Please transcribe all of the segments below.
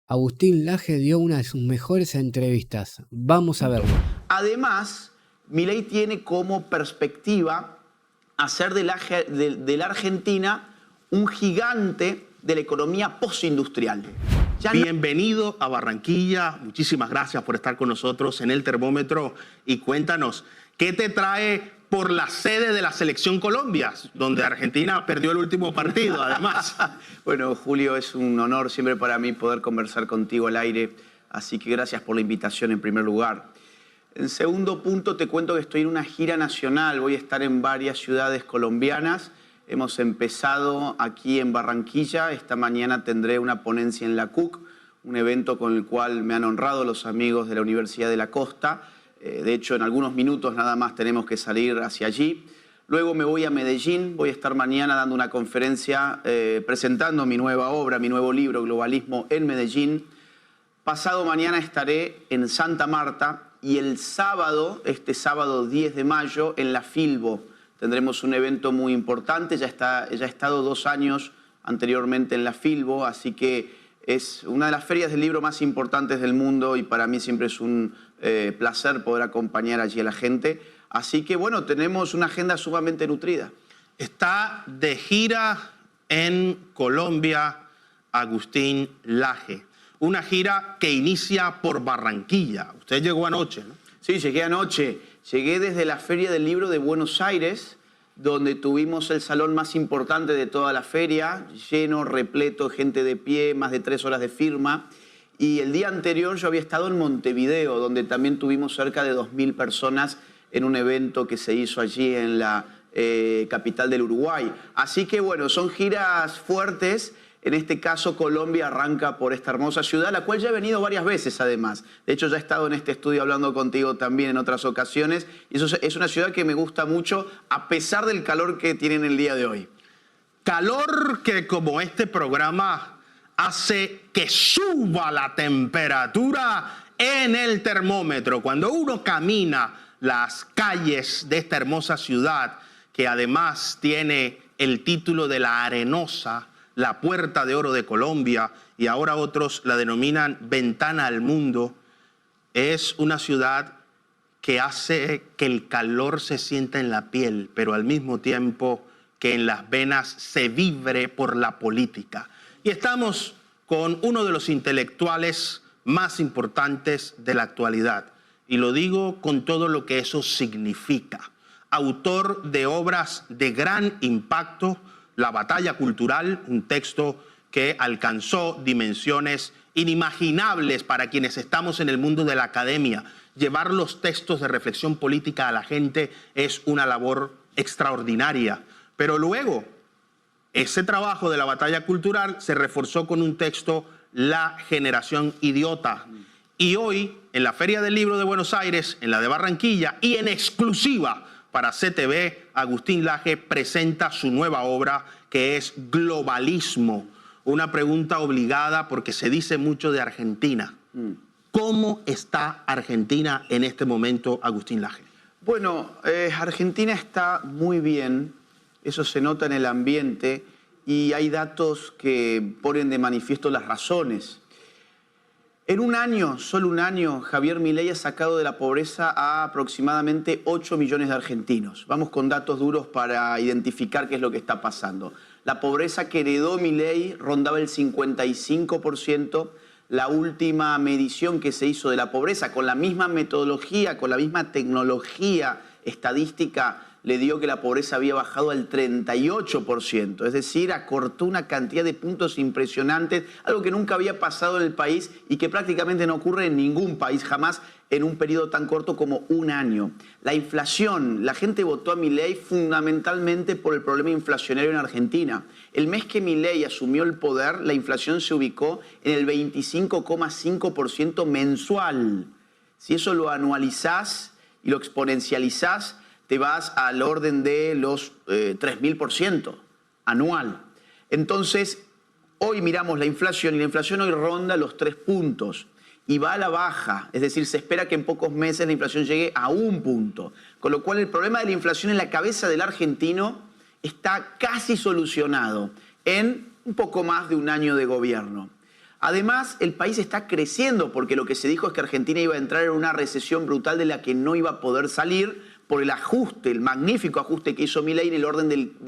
Agustín Laje dio una de sus mejores entrevistas. Vamos a verlo. Además, Milei tiene como perspectiva hacer de la Argentina un gigante de la economía postindustrial. Bienvenido a Barranquilla, muchísimas gracias por estar con nosotros en El Termómetro y cuéntanos, ¿qué te trae por la sede de la Selección Colombia, donde Argentina perdió el último partido, además? Bueno, Julio, es un honor siempre para mí poder conversar contigo al aire, así que gracias por la invitación en primer lugar. En segundo punto, te cuento que estoy en una gira nacional, voy a estar en varias ciudades colombianas. Hemos empezado aquí en Barranquilla, esta mañana tendré una ponencia en la CUC, un evento con el cual me han honrado los amigos de la Universidad de la Costa. De hecho, en algunos minutos nada más tenemos que salir hacia allí. Luego me voy a Medellín, voy a estar mañana dando una conferencia presentando mi nueva obra, mi nuevo libro, Globalismo en Medellín. Pasado mañana estaré en Santa Marta y el sábado, este sábado 10 de mayo, en la Filbo. Tendremos un evento muy importante, ya he estado 2 años anteriormente en la Filbo, así que es una de las ferias del libro más importantes del mundo y para mí siempre es un placer poder acompañar allí a la gente. Así que bueno, tenemos una agenda sumamente nutrida. Está de gira en Colombia Agustín Laje, una gira que inicia por Barranquilla. Usted llegó anoche, ¿no? Sí, llegué anoche. Llegué desde la Feria del Libro de Buenos Aires, donde tuvimos el salón más importante de toda la feria, lleno, repleto, gente de pie, más de 3 horas de firma. Y el día anterior yo había estado en Montevideo, donde también tuvimos cerca de 2000 personas en un evento que se hizo allí en la capital del Uruguay. Así que bueno, son giras fuertes. En este caso, Colombia arranca por esta hermosa ciudad, la cual ya he venido varias veces además. De hecho, ya he estado en este estudio hablando contigo también en otras ocasiones. Y eso es una ciudad que me gusta mucho, a pesar del calor que tienen el día de hoy. Calor que, como este programa, hace que suba la temperatura en el termómetro. Cuando uno camina las calles de esta hermosa ciudad, que además tiene el título de La Arenosa, la Puerta de Oro de Colombia, y ahora otros la denominan Ventana al Mundo, es una ciudad que hace que el calor se sienta en la piel, pero al mismo tiempo que en las venas se vibre por la política. Y estamos con uno de los intelectuales más importantes de la actualidad, y lo digo con todo lo que eso significa. Autor de obras de gran impacto, La Batalla Cultural, un texto que alcanzó dimensiones inimaginables para quienes estamos en el mundo de la academia. Llevar los textos de reflexión política a la gente es una labor extraordinaria. Pero luego, ese trabajo de La Batalla Cultural se reforzó con un texto, La Generación Idiota. Y hoy, en la Feria del Libro de Buenos Aires, en la de Barranquilla y en exclusiva para CTV, Agustín Laje presenta su nueva obra, que es Globalismo. Una pregunta obligada porque se dice mucho de Argentina. ¿Cómo está Argentina en este momento, Agustín Laje? Bueno, Argentina está muy bien, eso se nota en el ambiente y hay datos que ponen de manifiesto las razones. En un año, solo un año, Javier Milei ha sacado de la pobreza a aproximadamente 8 millones de argentinos. Vamos con datos duros para identificar qué es lo que está pasando. La pobreza que heredó Milei rondaba el 55%. La última medición que se hizo de la pobreza, con la misma metodología, con la misma tecnología estadística, le dio que la pobreza había bajado al 38%. Es decir, acortó una cantidad de puntos impresionantes, algo que nunca había pasado en el país y que prácticamente no ocurre en ningún país jamás en un periodo tan corto como un año. La inflación, la gente votó a Milei fundamentalmente por el problema inflacionario en Argentina. El mes que Milei asumió el poder, la inflación se ubicó en el 25,5% mensual. Si eso lo anualizás y lo exponencializás, te vas al orden de los 3000% anual. Entonces, hoy miramos la inflación y la inflación hoy ronda los 3 puntos y va a la baja. Es decir, se espera que en pocos meses la inflación llegue a 1 punto. Con lo cual el problema de la inflación en la cabeza del argentino está casi solucionado en un poco más de un año de gobierno. Además, el país está creciendo porque lo que se dijo es que Argentina iba a entrar en una recesión brutal de la que no iba a poder salir por el ajuste, el magnífico ajuste que hizo Milei en el orden del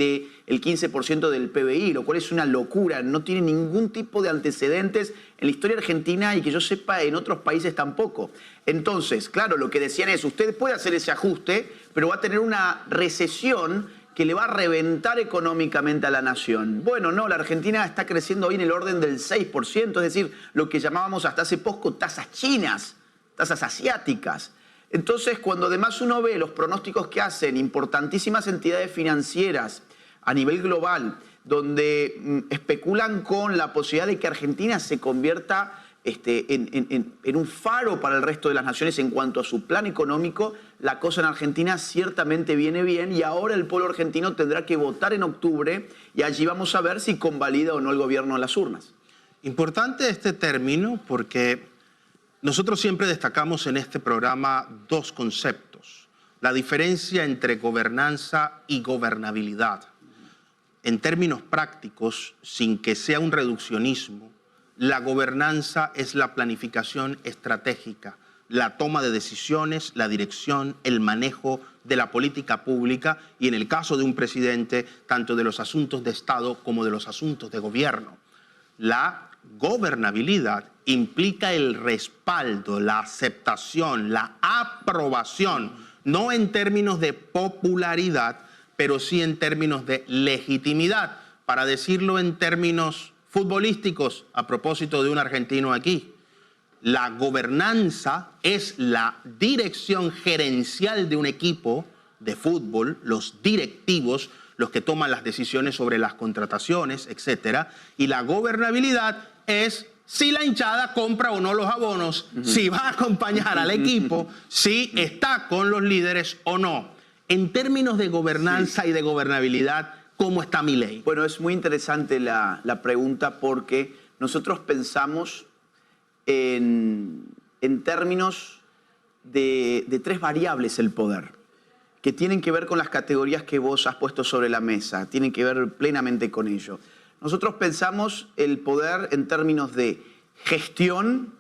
15% del PBI, lo cual es una locura, no tiene ningún tipo de antecedentes en la historia argentina y que yo sepa en otros países tampoco. Entonces, claro, lo que decían es, usted puede hacer ese ajuste, pero va a tener una recesión que le va a reventar económicamente a la nación. Bueno, no, la Argentina está creciendo hoy en el orden del 6%, es decir, lo que llamábamos hasta hace poco tasas chinas, tasas asiáticas. Entonces, cuando además uno ve los pronósticos que hacen importantísimas entidades financieras a nivel global, donde especulan con la posibilidad de que Argentina se convierta en un faro para el resto de las naciones en cuanto a su plan económico, la cosa en Argentina ciertamente viene bien y ahora el pueblo argentino tendrá que votar en octubre y allí vamos a ver si convalida o no el gobierno en las urnas. Importante este término porque nosotros siempre destacamos en este programa dos conceptos: la diferencia entre gobernanza y gobernabilidad. En términos prácticos, sin que sea un reduccionismo, la gobernanza es la planificación estratégica, la toma de decisiones, la dirección, el manejo de la política pública y, en el caso de un presidente, tanto de los asuntos de Estado como de los asuntos de gobierno. La gobernabilidad implica el respaldo, la aceptación, la aprobación, no en términos de popularidad, pero sí en términos de legitimidad. Para decirlo en términos futbolísticos, a propósito de un argentino aquí, la gobernanza es la dirección gerencial de un equipo de fútbol, los directivos, los que toman las decisiones sobre las contrataciones, etc. Y la gobernabilidad es si la hinchada compra o no los abonos, si va a acompañar al equipo, si está con los líderes o no. En términos de gobernanza y de gobernabilidad, ¿cómo está Milei? Bueno, es muy interesante la pregunta porque nosotros pensamos en términos de tres variables el poder, que tienen que ver con las categorías que vos has puesto sobre la mesa, tienen que ver plenamente con ello. Nosotros pensamos el poder en términos de gestión,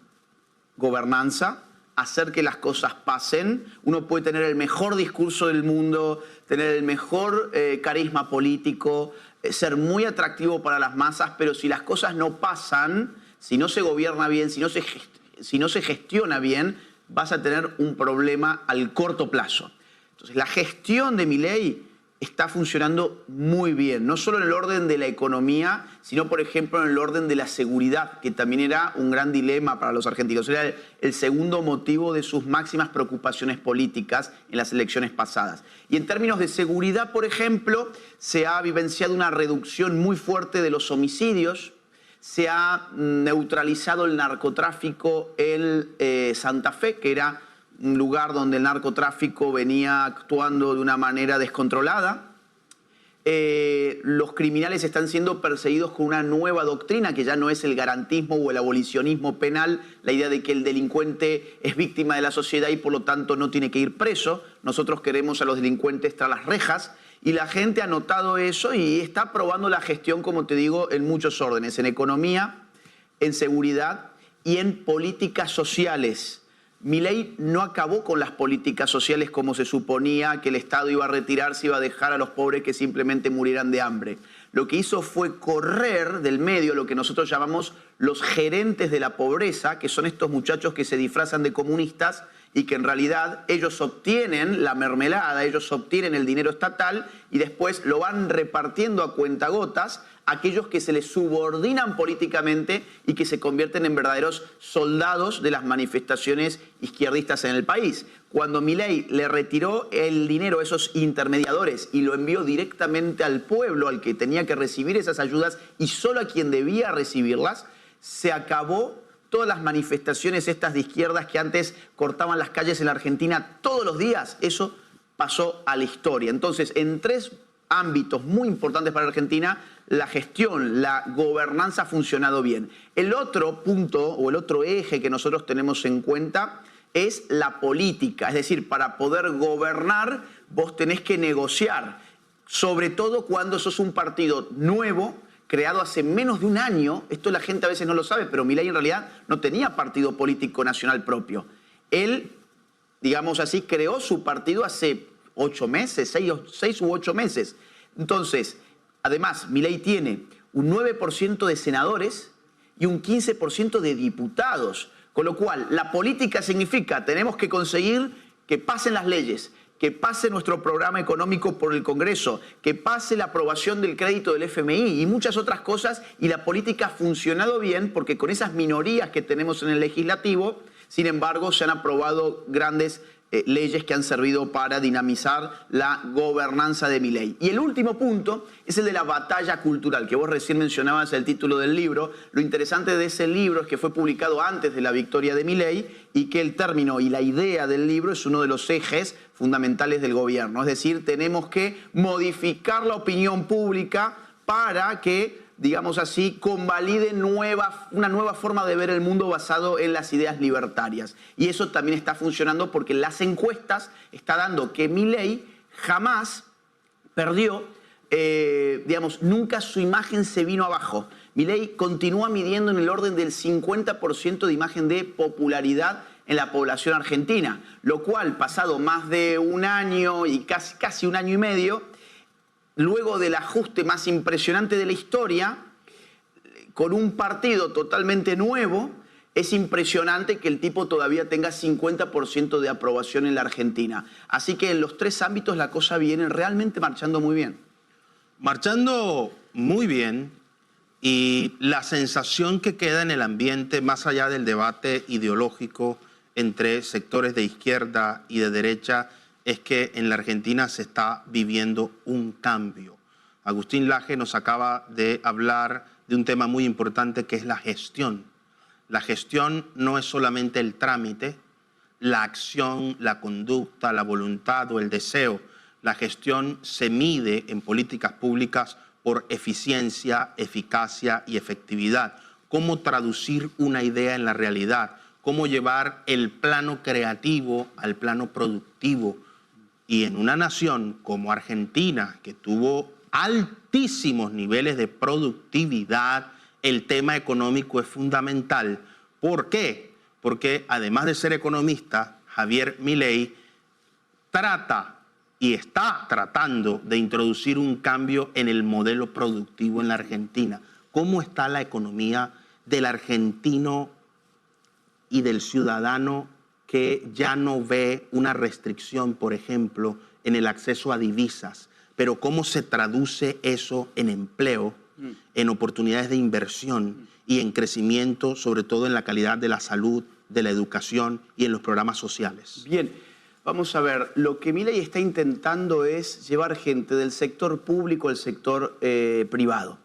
gobernanza, hacer que las cosas pasen. Uno puede tener el mejor discurso del mundo, tener el mejor carisma político, ser muy atractivo para las masas, pero si las cosas no pasan, si no se gobierna bien, si no se gestiona bien, vas a tener un problema al corto plazo. Entonces, la gestión de Milei está funcionando muy bien, no solo en el orden de la economía, sino, por ejemplo, en el orden de la seguridad, que también era un gran dilema para los argentinos. Era el segundo motivo de sus máximas preocupaciones políticas en las elecciones pasadas. Y en términos de seguridad, por ejemplo, se ha vivenciado una reducción muy fuerte de los homicidios, se ha neutralizado el narcotráfico en Santa Fe, que era un lugar donde el narcotráfico venía actuando de una manera descontrolada. Los criminales están siendo perseguidos con una nueva doctrina que ya no es el garantismo o el abolicionismo penal, la idea de que el delincuente es víctima de la sociedad y por lo tanto no tiene que ir preso. Nosotros queremos a los delincuentes tras las rejas y la gente ha notado eso y está aprobando la gestión, como te digo, en muchos órdenes, en economía, en seguridad y en políticas sociales. Milei no acabó con las políticas sociales como se suponía, que el Estado iba a retirarse, iba a dejar a los pobres que simplemente murieran de hambre. Lo que hizo fue correr del medio lo que nosotros llamamos los gerentes de la pobreza, que son estos muchachos que se disfrazan de comunistas y que en realidad ellos obtienen la mermelada, ellos obtienen el dinero estatal y después lo van repartiendo a cuentagotas a aquellos que se les subordinan políticamente y que se convierten en verdaderos soldados de las manifestaciones izquierdistas en el país. Cuando Milei le retiró el dinero a esos intermediadores y lo envió directamente al pueblo, al que tenía que recibir esas ayudas y solo a quien debía recibirlas, se acabó todas las manifestaciones estas de izquierdas que antes cortaban las calles en la Argentina todos los días. Eso pasó a la historia. Entonces, en tres ámbitos muy importantes para Argentina, la gestión, la gobernanza ha funcionado bien. El otro punto o el otro eje que nosotros tenemos en cuenta es la política. Es decir, para poder gobernar vos tenés que negociar, sobre todo cuando sos un partido nuevo creado hace menos de un año. Esto la gente a veces no lo sabe, pero Milei en realidad no tenía partido político nacional propio. Él, digamos así, creó su partido hace 8 meses, 6 u 8 meses. Entonces, además, Milei tiene un 9% de senadores y un 15% de diputados. Con lo cual, la política significa, tenemos que conseguir que pasen las leyes, que pase nuestro programa económico por el Congreso, que pase la aprobación del crédito del FMI y muchas otras cosas. Y la política ha funcionado bien porque con esas minorías que tenemos en el legislativo, sin embargo, se han aprobado grandes leyes que han servido para dinamizar la gobernanza de Milei. Y el último punto es el de la batalla cultural, que vos recién mencionabas el título del libro. Lo interesante de ese libro es que fue publicado antes de la victoria de Milei y que el término y la idea del libro es uno de los ejes fundamentales del gobierno. Es decir, tenemos que modificar la opinión pública para que, digamos así, convalide una nueva forma de ver el mundo basado en las ideas libertarias. Y eso también está funcionando porque las encuestas están dando que Milei jamás perdió, digamos, nunca su imagen se vino abajo. Milei continúa midiendo en el orden del 50% de imagen de popularidad en la población argentina, lo cual, pasado más de un año y casi un año y medio, luego del ajuste más impresionante de la historia, con un partido totalmente nuevo, es impresionante que el tipo todavía tenga 50% de aprobación en la Argentina. Así que en los 3 ámbitos la cosa viene realmente marchando muy bien. Marchando muy bien, y la sensación que queda en el ambiente, más allá del debate ideológico entre sectores de izquierda y de derecha, es que en la Argentina se está viviendo un cambio. Agustín Laje nos acaba de hablar de un tema muy importante que es la gestión. La gestión no es solamente el trámite, la acción, la conducta, la voluntad o el deseo. La gestión se mide en políticas públicas por eficiencia, eficacia y efectividad. Cómo traducir una idea en la realidad, cómo llevar el plano creativo al plano productivo. Y en una nación como Argentina, que tuvo altísimos niveles de productividad, el tema económico es fundamental. ¿Por qué? Porque además de ser economista, Javier Milei trata y está tratando de introducir un cambio en el modelo productivo en la Argentina. ¿Cómo está la economía del argentino y del ciudadano que ya no ve una restricción, por ejemplo, en el acceso a divisas? Pero ¿cómo se traduce eso en empleo, en oportunidades de inversión y en crecimiento, sobre todo en la calidad de la salud, de la educación y en los programas sociales? Bien, vamos a ver. Lo que Milei está intentando es llevar gente del sector público al sector privado.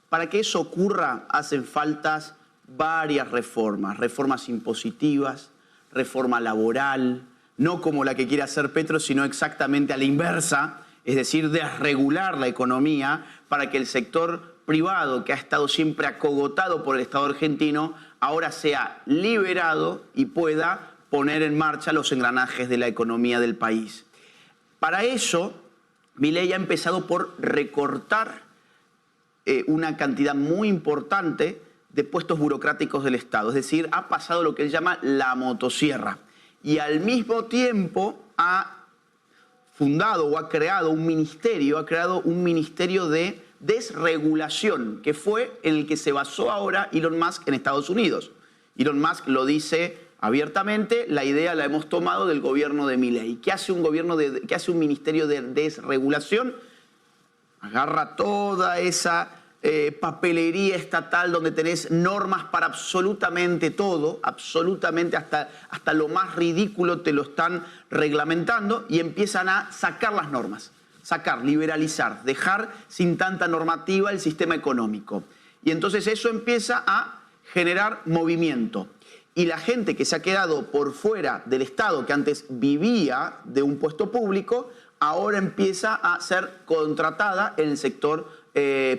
Para que eso ocurra, hacen falta varias reformas. Reformas impositivas, reforma laboral, no como la que quiere hacer Petro, sino exactamente a la inversa, es decir, desregular la economía para que el sector privado, que ha estado siempre acogotado por el Estado argentino, ahora sea liberado y pueda poner en marcha los engranajes de la economía del país. Para eso, Milei ha empezado por recortar una cantidad muy importante de puestos burocráticos del Estado. Es decir, ha pasado lo que él llama la motosierra. Y al mismo tiempo ha fundado o ha creado un ministerio de desregulación, que fue en el que se basó ahora Elon Musk en Estados Unidos. Elon Musk lo dice abiertamente, la idea la hemos tomado del gobierno de Milei. ¿Qué hace qué hace un ministerio de desregulación? Agarra toda esa papelería estatal donde tenés normas para absolutamente todo, absolutamente hasta lo más ridículo te lo están reglamentando y empiezan a sacar las normas, liberalizar, dejar sin tanta normativa el sistema económico. Y entonces eso empieza a generar movimiento. Y la gente que se ha quedado por fuera del Estado, que antes vivía de un puesto público, ahora empieza a ser contratada en el sector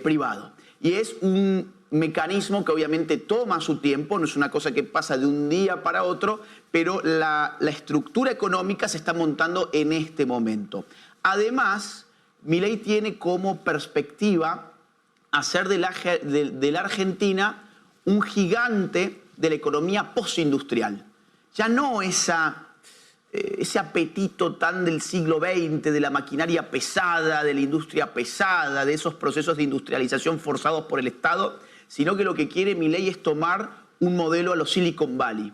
privado. Y es un mecanismo que obviamente toma su tiempo, no es una cosa que pasa de un día para otro, pero la estructura económica se está montando en este momento. Además, Milei tiene como perspectiva hacer de la Argentina un gigante de la economía postindustrial. Ya no ese apetito tan del siglo XX, de la maquinaria pesada, de la industria pesada, de esos procesos de industrialización forzados por el Estado, sino que lo que quiere Milei es tomar un modelo a los Silicon Valley.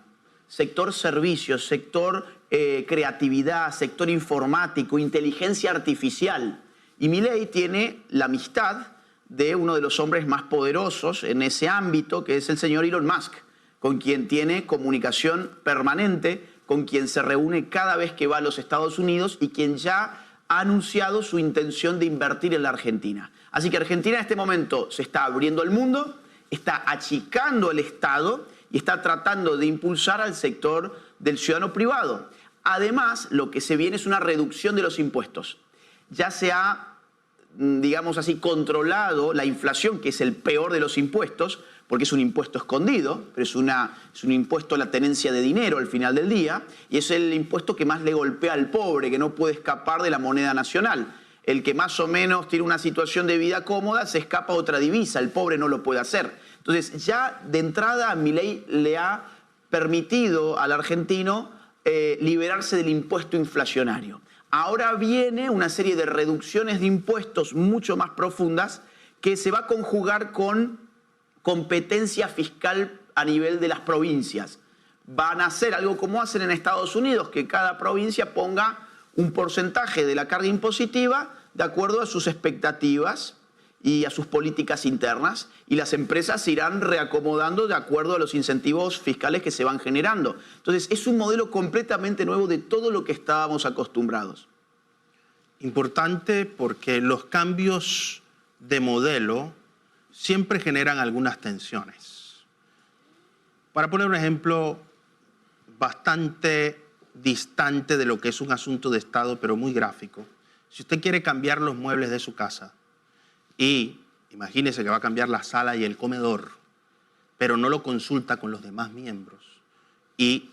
Sector servicios, sector creatividad, sector informático, inteligencia artificial. Y Milei tiene la amistad de uno de los hombres más poderosos en ese ámbito, que es el señor Elon Musk, con quien tiene comunicación permanente, con quien se reúne cada vez que va a los Estados Unidos y quien ya ha anunciado su intención de invertir en la Argentina. Así que Argentina en este momento se está abriendo al mundo, está achicando el Estado y está tratando de impulsar al sector del ciudadano privado. Además, lo que se viene es una reducción de los impuestos. Ya se ha, digamos así, controlado la inflación, que es el peor de los impuestos, porque es un impuesto escondido, pero es un impuesto a la tenencia de dinero al final del día, y es el impuesto que más le golpea al pobre, que no puede escapar de la moneda nacional. El que más o menos tiene una situación de vida cómoda se escapa a otra divisa, el pobre no lo puede hacer. Entonces, ya de entrada Milei le ha permitido al argentino liberarse del impuesto inflacionario. Ahora viene una serie de reducciones de impuestos mucho más profundas que se va a conjugar con competencia fiscal a nivel de las provincias. Van a hacer algo como hacen en Estados Unidos, que cada provincia ponga un porcentaje de la carga impositiva de acuerdo a sus expectativas y a sus políticas internas, y las empresas se irán reacomodando de acuerdo a los incentivos fiscales que se van generando. Entonces, es un modelo completamente nuevo de todo lo que estábamos acostumbrados. Importante porque los cambios de modelo siempre generan algunas tensiones. Para poner un ejemplo bastante distante de lo que es un asunto de Estado, pero muy gráfico. Si usted quiere cambiar los muebles de su casa y imagínese que va a cambiar la sala y el comedor, pero no lo consulta con los demás miembros y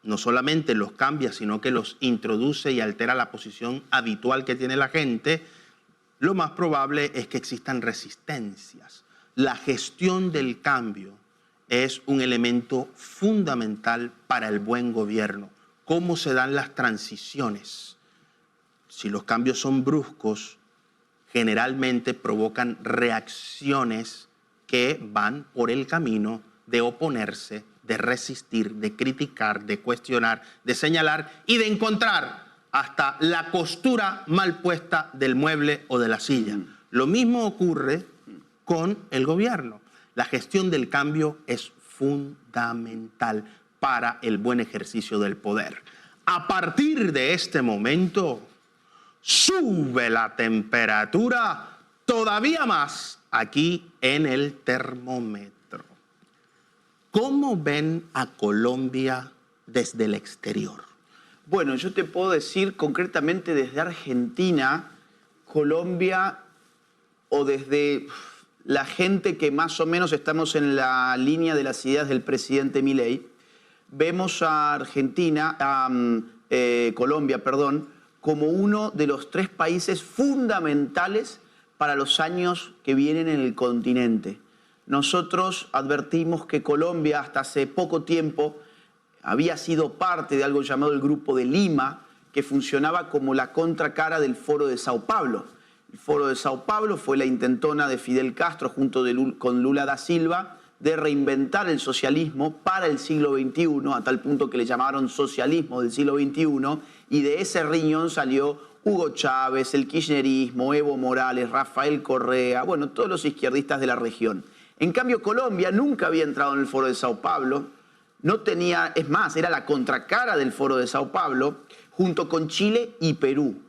no solamente los cambia, sino que los introduce y altera la posición habitual que tiene la gente, lo más probable es que existan resistencias. La gestión del cambio es un elemento fundamental para el buen gobierno. ¿Cómo se dan las transiciones? Si los cambios son bruscos, generalmente provocan reacciones que van por el camino de oponerse, de resistir, de criticar, de cuestionar, de señalar y de encontrar hasta la costura mal puesta del mueble o de la silla. Lo mismo ocurre con el gobierno. La gestión del cambio es fundamental para el buen ejercicio del poder. A partir de este momento, sube la temperatura todavía más aquí en el termómetro. ¿Cómo ven a Colombia desde el exterior? Bueno, yo te puedo decir concretamente desde Argentina, Colombia, o desde la gente que más o menos estamos en la línea de las ideas del presidente Milei, vemos a Colombia, como uno de los 3 países fundamentales para los años que vienen en el continente. Nosotros advertimos que Colombia hasta hace poco tiempo había sido parte de algo llamado el Grupo de Lima, que funcionaba como la contracara del Foro de Sao Paulo. El Foro de Sao Paulo fue la intentona de Fidel Castro junto con Lula da Silva de reinventar el socialismo para el siglo XXI, a tal punto que le llamaron socialismo del siglo XXI, y de ese riñón salió Hugo Chávez, el kirchnerismo, Evo Morales, Rafael Correa, bueno, todos los izquierdistas de la región. En cambio, Colombia nunca había entrado en el Foro de Sao Paulo, no tenía, es más, era la contracara del Foro de Sao Paulo, junto con Chile y Perú.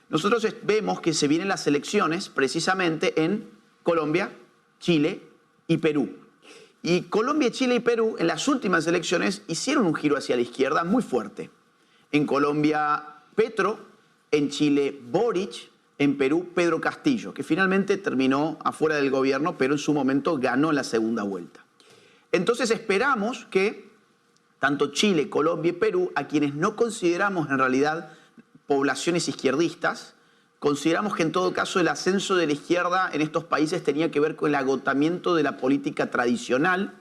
Nosotros vemos que se vienen las elecciones precisamente en Colombia, Chile y Perú. Y Colombia, Chile y Perú en las últimas elecciones hicieron un giro hacia la izquierda muy fuerte. En Colombia, Petro, en Chile, Boric, en Perú, Pedro Castillo, que finalmente terminó afuera del gobierno, pero en su momento ganó la segunda vuelta. Entonces esperamos que tanto Chile, Colombia y Perú, a quienes no consideramos en realidad poblaciones izquierdistas, Consideramos que en todo caso el ascenso de la izquierda en estos países tenía que ver con el agotamiento de la política tradicional,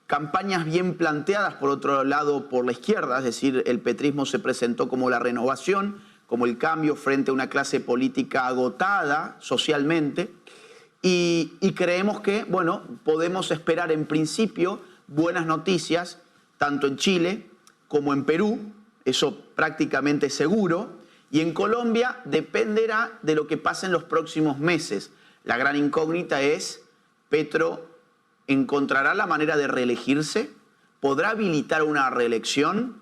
campañas bien planteadas por otro lado por la izquierda, es decir, el petrismo se presentó como la renovación, como el cambio frente a una clase política agotada socialmente, y creemos que, bueno, podemos esperar en principio buenas noticias, tanto en Chile como en Perú, eso prácticamente seguro, y en Colombia dependerá de lo que pase en los próximos meses. La gran incógnita es, ¿Petro encontrará la manera de reelegirse? ¿Podrá habilitar una reelección?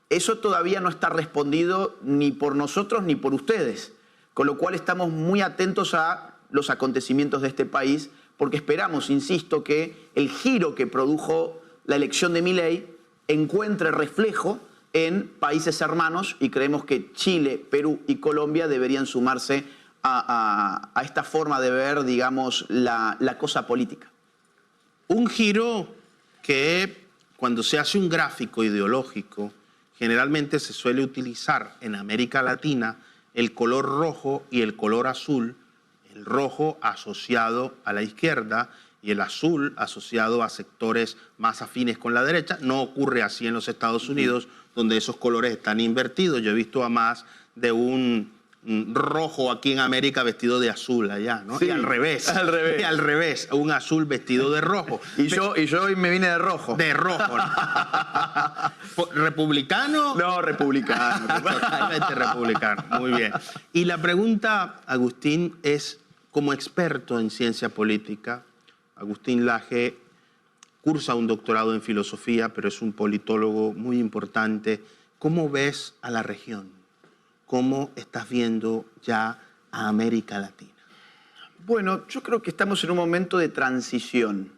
Eso todavía no está respondido ni por nosotros ni por ustedes, con lo cual estamos muy atentos a los acontecimientos de este país, porque esperamos, insisto, que el giro que produjo la elección de Milei encuentre reflejo en países hermanos, y creemos que Chile, Perú y Colombia deberían sumarse a esta forma de ver, digamos, la cosa política. Un giro que cuando se hace un gráfico ideológico, generalmente se suele utilizar en América Latina el color rojo y el color azul, el rojo asociado a la izquierda y el azul asociado a sectores más afines con la derecha. No ocurre así en los Estados Unidos, donde esos colores están invertidos. Yo he visto a más de un rojo aquí en América vestido de azul allá, ¿no? Sí, y al revés. Y al revés, un azul vestido de rojo. Yo hoy me vine de rojo. De rojo, ¿no? ¿Republicano? No, republicano. Totalmente republicano, muy bien. Y la pregunta, Agustín, es, como experto en ciencia política, Agustín Laje cursa un doctorado en filosofía, pero es un politólogo muy importante. ¿Cómo ves a la región? ¿Cómo estás viendo ya a América Latina? Bueno, yo creo que estamos en un momento de transición.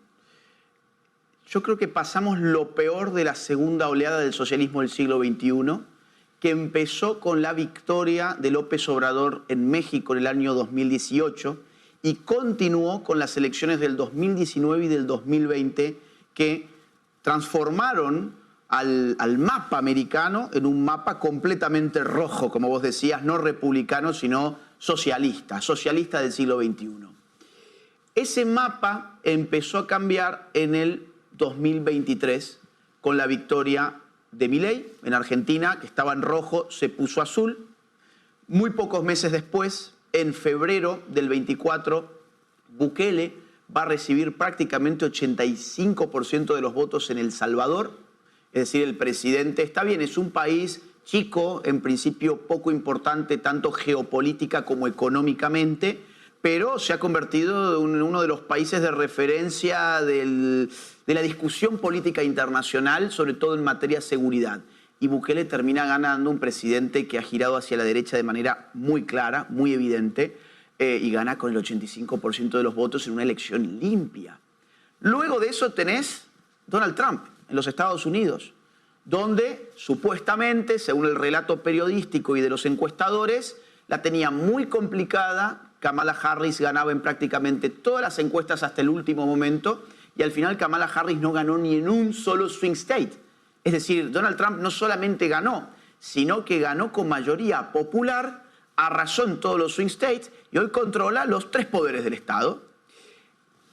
Yo creo que pasamos lo peor de la segunda oleada del socialismo del siglo XXI, que empezó con la victoria de López Obrador en México en el año 2018 y continuó con las elecciones del 2019 y del 2020, que transformaron al mapa americano en un mapa completamente rojo, como vos decías, no republicano, sino socialista del siglo XXI. Ese mapa empezó a cambiar en el 2023 con la victoria de Milei en Argentina, que estaba en rojo, se puso azul. Muy pocos meses después, en febrero del 24, Bukele va a recibir prácticamente 85% de los votos en El Salvador. Es decir, el presidente, está bien, es un país chico, en principio poco importante tanto geopolítica como económicamente, pero se ha convertido en uno de los países de referencia de la discusión política internacional, sobre todo en materia de seguridad. Y Bukele termina ganando, un presidente que ha girado hacia la derecha de manera muy clara, muy evidente, y gana con el 85% de los votos en una elección limpia. Luego de eso tenés Donald Trump en los Estados Unidos, donde supuestamente, según el relato periodístico y de los encuestadores, la tenía muy complicada. Kamala Harris ganaba en prácticamente todas las encuestas hasta el último momento, y al final Kamala Harris no ganó ni en un solo swing state. Es decir, Donald Trump no solamente ganó, sino que ganó con mayoría popular, arrasó en todos los swing states y hoy controla los 3 poderes del Estado.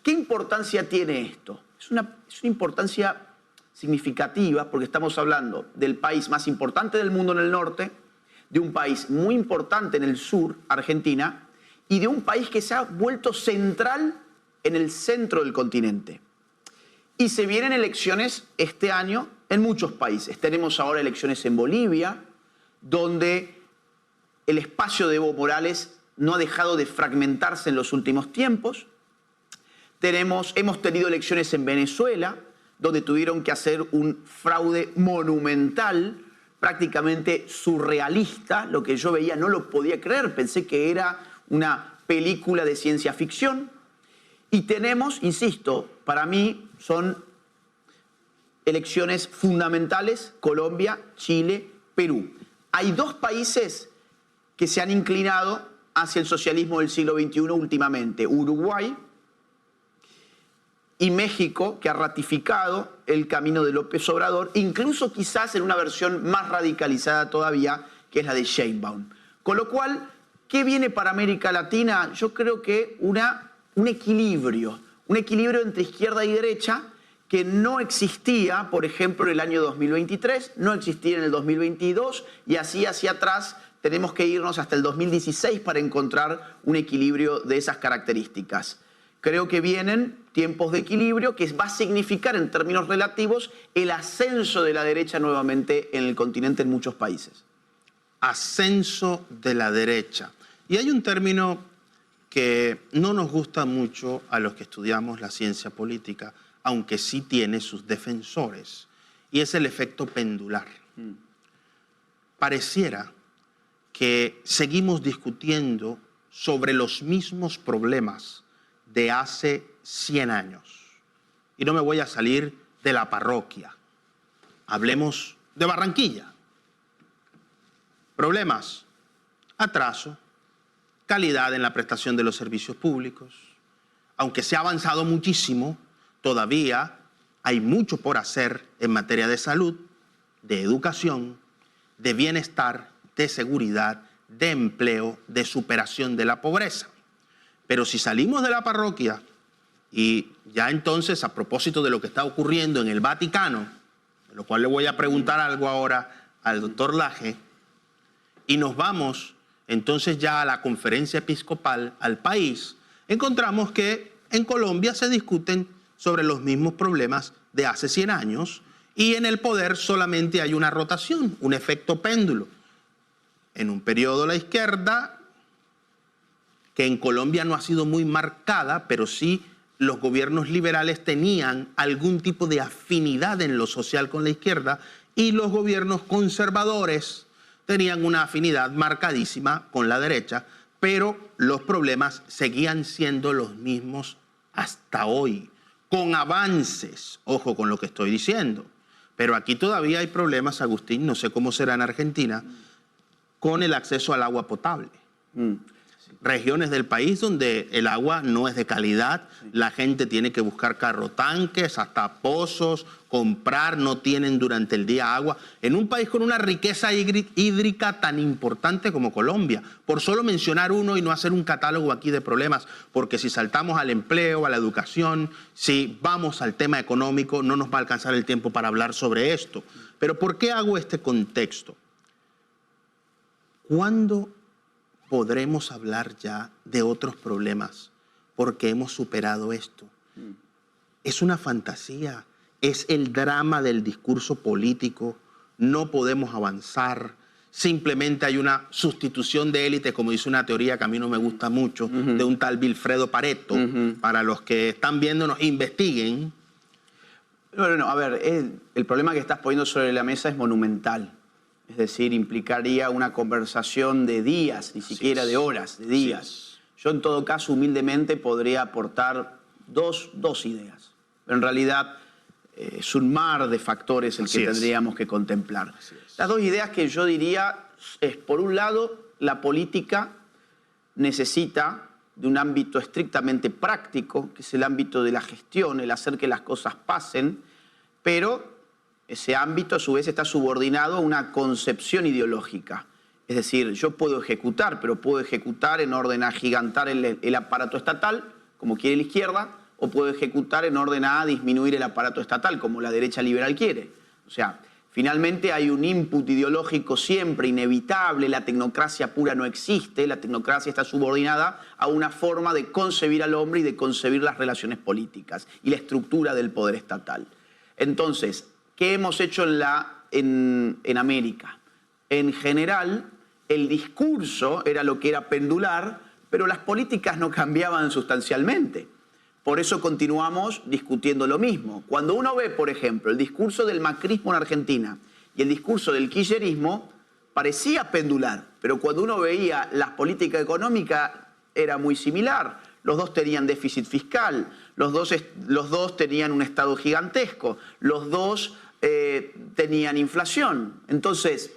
¿Qué importancia tiene esto? Es una importancia significativa, porque estamos hablando del país más importante del mundo en el norte, de un país muy importante en el sur, Argentina, y de un país que se ha vuelto central en el centro del continente. Y se vienen elecciones este año en muchos países. Tenemos ahora elecciones en Bolivia, donde el espacio de Evo Morales no ha dejado de fragmentarse en los últimos tiempos. Hemos tenido elecciones en Venezuela, donde tuvieron que hacer un fraude monumental, prácticamente surrealista. Lo que yo veía no lo podía creer, pensé que era una película de ciencia ficción. Y tenemos, insisto, para mí son elecciones fundamentales: Colombia, Chile, Perú. Hay 2 países que se han inclinado hacia el socialismo del siglo XXI últimamente: Uruguay y México, que ha ratificado el camino de López Obrador, incluso quizás en una versión más radicalizada todavía, que es la de Sheinbaum. Con lo cual, ¿qué viene para América Latina? Yo creo que un equilibrio entre izquierda y derecha que no existía, por ejemplo, en el año 2023, no existía en el 2022 y así hacia atrás tenemos que irnos hasta el 2016 para encontrar un equilibrio de esas características. Creo que vienen tiempos de equilibrio que va a significar en términos relativos el ascenso de la derecha nuevamente en el continente en muchos países. Ascenso de la derecha. Y hay un término que no nos gusta mucho a los que estudiamos la ciencia política, aunque sí tiene sus defensores, y es el efecto pendular. Pareciera que seguimos discutiendo sobre los mismos problemas de hace 100 años. Y no me voy a salir de la parroquia. Hablemos de Barranquilla. Problemas: atraso, calidad en la prestación de los servicios públicos. Aunque se ha avanzado muchísimo, todavía hay mucho por hacer en materia de salud, de educación, de bienestar, de seguridad, de empleo, de superación de la pobreza. Pero si salimos de la parroquia y ya entonces, a propósito de lo que está ocurriendo en el Vaticano, de lo cual le voy a preguntar algo ahora al doctor Laje, y nos vamos entonces ya a la conferencia episcopal, al país, encontramos que en Colombia se discuten sobre los mismos problemas de hace 100 años y en el poder solamente hay una rotación, un efecto péndulo. En un periodo la izquierda, que en Colombia no ha sido muy marcada, pero sí los gobiernos liberales tenían algún tipo de afinidad en lo social con la izquierda, y los gobiernos conservadores tenían una afinidad marcadísima con la derecha, pero los problemas seguían siendo los mismos hasta hoy, con avances, ojo con lo que estoy diciendo. Pero aquí todavía hay problemas, Agustín, no sé cómo será en Argentina, con el acceso al agua potable. Regiones del país donde el agua no es de calidad, la gente tiene que buscar carrotanques, hasta pozos, comprar, no tienen durante el día agua. En un país con una riqueza hídrica tan importante como Colombia, por solo mencionar uno y no hacer un catálogo aquí de problemas, porque si saltamos al empleo, a la educación, si vamos al tema económico, no nos va a alcanzar el tiempo para hablar sobre esto. Pero ¿por qué hago este contexto? ¿Cuándo podremos hablar ya de otros problemas porque hemos superado esto? Es una fantasía, es el drama del discurso político, no podemos avanzar, simplemente hay una sustitución de élite, como dice una teoría que a mí no me gusta mucho, de un tal Vilfredo Pareto. Para los que están viéndonos, investiguen. No, a ver, el problema que estás poniendo sobre la mesa es monumental. Es decir, implicaría una conversación de días, ni siquiera de horas, de días. Yo en todo caso, humildemente, podría aportar dos ideas. Pero en realidad es un mar de factores el que tendríamos que contemplar. Las dos ideas que yo diría es, por un lado, la política necesita de un ámbito estrictamente práctico, que es el ámbito de la gestión, el hacer que las cosas pasen, pero ese ámbito, a su vez, está subordinado a una concepción ideológica. Es decir, yo puedo ejecutar, pero puedo ejecutar en orden a agigantar el aparato estatal, como quiere la izquierda, o puedo ejecutar en orden a disminuir el aparato estatal, como la derecha liberal quiere. O sea, finalmente hay un input ideológico siempre inevitable, la tecnocracia pura no existe, la tecnocracia está subordinada a una forma de concebir al hombre y de concebir las relaciones políticas y la estructura del poder estatal. Entonces, ¿qué hemos hecho en América? En general, el discurso era lo que era pendular, pero las políticas no cambiaban sustancialmente. Por eso continuamos discutiendo lo mismo. Cuando uno ve, por ejemplo, el discurso del macrismo en Argentina y el discurso del kirchnerismo, parecía pendular, pero cuando uno veía las políticas económicas era muy similar. Los dos tenían déficit fiscal, los dos tenían un Estado gigantesco, los dos tenían inflación. Entonces,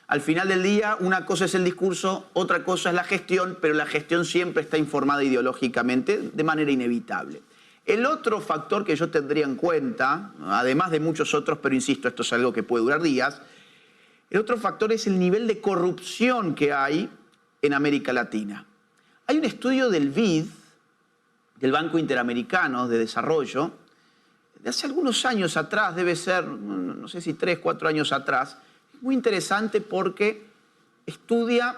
al final del día, una cosa es el discurso, otra cosa es la gestión, pero la gestión siempre está informada ideológicamente de manera inevitable. El otro factor que yo tendría en cuenta, además de muchos otros, pero insisto, esto es algo que puede durar días, El otro factor es el nivel de corrupción que hay en América Latina. Hay un estudio del BID, del Banco Interamericano de Desarrollo, de hace algunos años atrás, debe ser, no sé si 3, 4 años atrás, es muy interesante porque estudia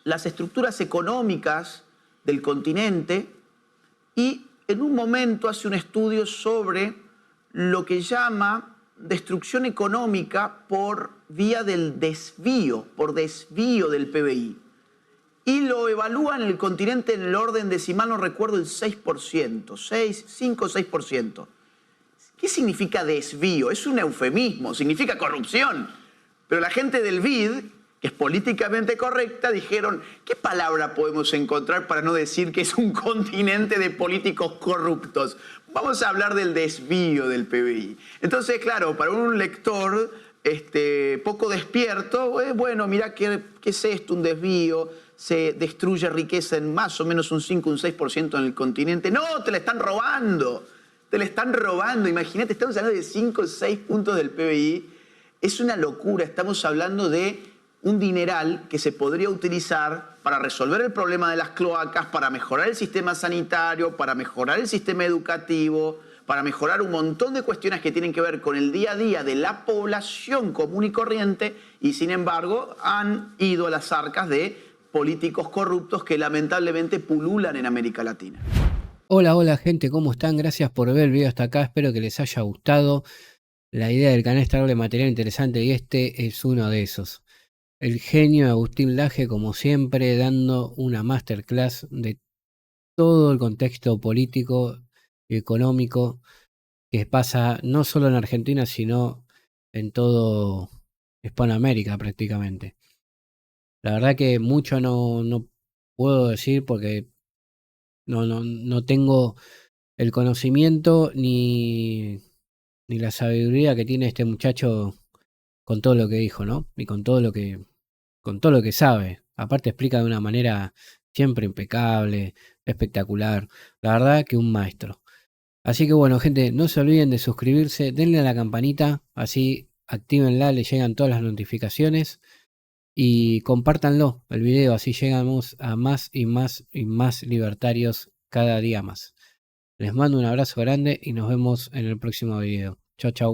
las estructuras económicas del continente y en un momento hace un estudio sobre lo que llama destrucción económica por vía del desvío, por desvío del PBI. Y lo evalúa en el continente en el orden de, si mal no recuerdo, el 6%, 5 o 6%. ¿Qué significa desvío? Es un eufemismo, significa corrupción. Pero la gente del BID, que es políticamente correcta, dijeron, ¿qué palabra podemos encontrar para no decir que es un continente de políticos corruptos? Vamos a hablar del desvío del PBI. Entonces, claro, para un lector poco despierto, bueno, mira, ¿qué es esto? Un desvío, se destruye riqueza en más o menos un 5, un 6% en el continente. No, te la están robando. Te la están robando. Imagínate, estamos hablando de 5 o 6 puntos del PBI. Es una locura. Estamos hablando de un dineral que se podría utilizar para resolver el problema de las cloacas, para mejorar el sistema sanitario, para mejorar el sistema educativo, para mejorar un montón de cuestiones que tienen que ver con el día a día de la población común y corriente, y sin embargo han ido a las arcas de políticos corruptos que lamentablemente pululan en América Latina. Hola gente, ¿cómo están? Gracias por ver el video hasta acá, espero que les haya gustado. La idea del canal es traerle material interesante y este es uno de esos. El genio de Agustín Laje, como siempre, dando una masterclass de todo el contexto político y económico que pasa no solo en Argentina, sino en todo Hispanoamérica prácticamente. La verdad que mucho no puedo decir porque no tengo el conocimiento ni la sabiduría que tiene este muchacho con todo lo que dijo, ¿no? Y con todo lo que sabe. Aparte explica de una manera siempre impecable, espectacular. La verdad que un maestro. Así que bueno, gente, no se olviden de suscribirse, denle a la campanita, así actívenla, le llegan todas las notificaciones y compártanlo el video, así llegamos a más y más y más libertarios cada día más. Les mando un abrazo grande y nos vemos en el próximo video. Chau, chau.